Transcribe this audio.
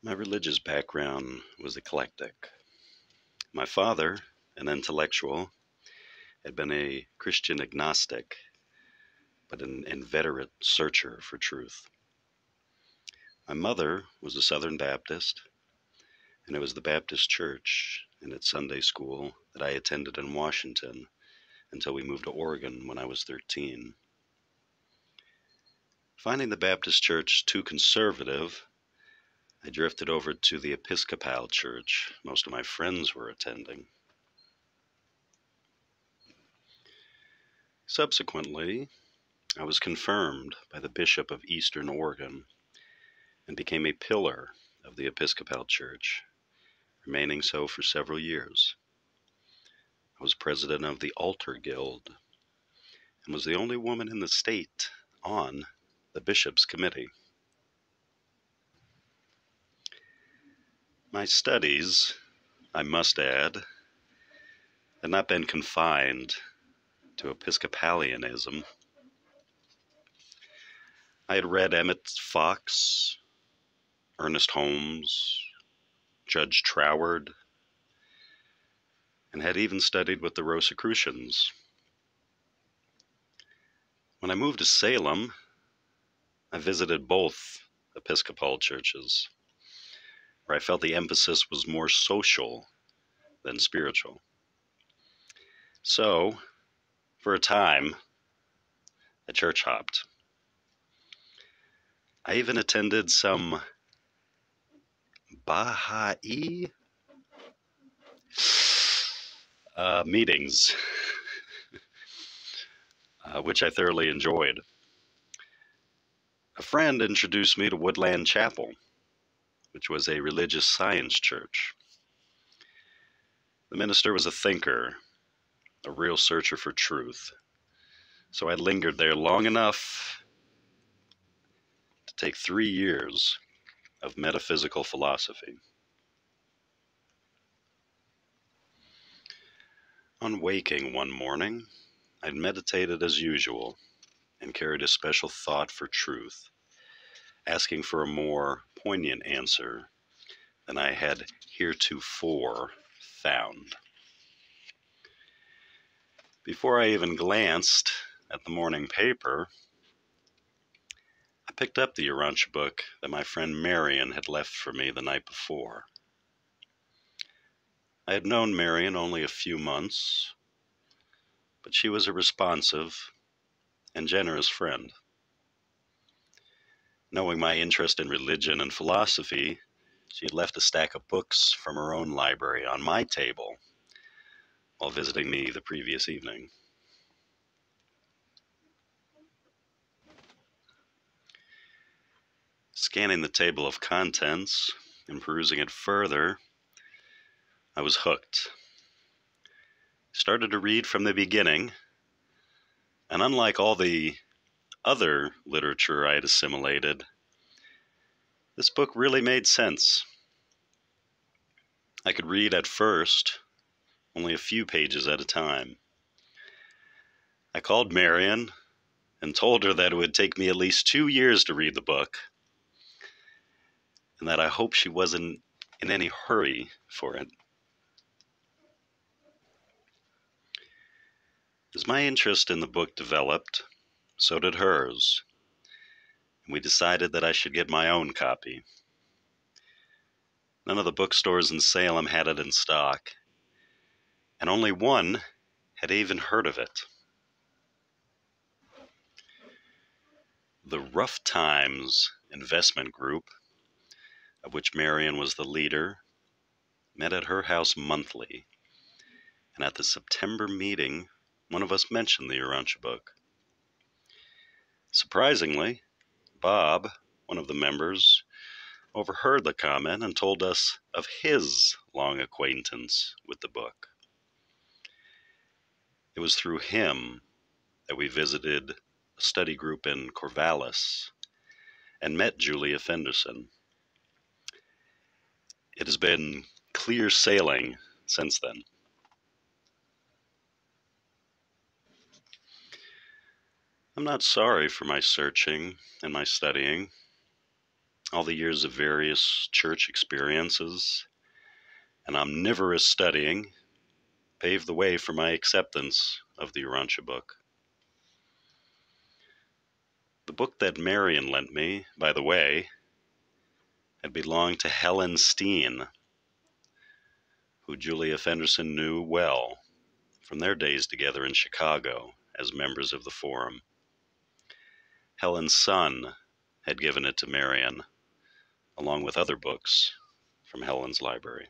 My religious background was eclectic. My father, an intellectual, had been a Christian agnostic, but an inveterate searcher for truth. My mother was a Southern Baptist, and it was the Baptist church and its Sunday school that I attended in Washington until we moved to Oregon when I was 13. Finding the Baptist church too conservative, I drifted over to the Episcopal church most of my friends were attending. Subsequently, I was confirmed by the Bishop of Eastern Oregon and became a pillar of the Episcopal Church, remaining so for several years. I was president of the Altar Guild and was the only woman in the state on the Bishop's Committee. My studies, I must add, had not been confined to Episcopalianism. I had read Emmett Fox, Ernest Holmes, Judge Troward, and had even studied with the Rosicrucians. When I moved to Salem, I visited both Episcopal churches, where I felt the emphasis was more social than spiritual. So, for a time, I church hopped. I even attended some Baha'i meetings, which I thoroughly enjoyed. A friend introduced me to Woodland Chapel, which was a religious science church. The minister was a thinker, a real searcher for truth. So I lingered there long enough to take 3 years of metaphysical philosophy. On waking one morning, I'd meditated as usual and carried a special thought for truth, asking for a more poignant answer than I had heretofore found. Before I even glanced at the morning paper, I picked up the Urantia book that my friend Marion had left for me the night before. I had known Marion only a few months, but she was a responsive and generous friend. Knowing my interest in religion and philosophy, she had left a stack of books from her own library on my table while visiting me the previous evening. Scanning the table of contents and perusing it further, I was hooked. Started to read from the beginning, and unlike all the other literature I had assimilated, this book really made sense. I could read at first only a few pages at a time. I called Marion and told her that it would take me at least 2 years to read the book, and that I hoped she wasn't in any hurry for it. As my interest in the book developed, so did hers, and we decided that I should get my own copy. None of the bookstores in Salem had it in stock, and only one had even heard of it. The Rough Times Investment Group, of which Marion was the leader, met at her house monthly, and at the September meeting, one of us mentioned the Urantia book. Surprisingly, Bob, one of the members, overheard the comment and told us of his long acquaintance with the book. It was through him that we visited a study group in Corvallis and met Julia Fenderson. It has been clear sailing since then. I'm not sorry for my searching and my studying. all the years of various church experiences, and omnivorous studying paved the way for my acceptance of the Urantia book. The book that Marion lent me, by the way, had belonged to Helen Steen, who Julia Fenderson knew well from their days together in Chicago as members of the Forum. Helen's son had given it to Marion, along with other books from Helen's library.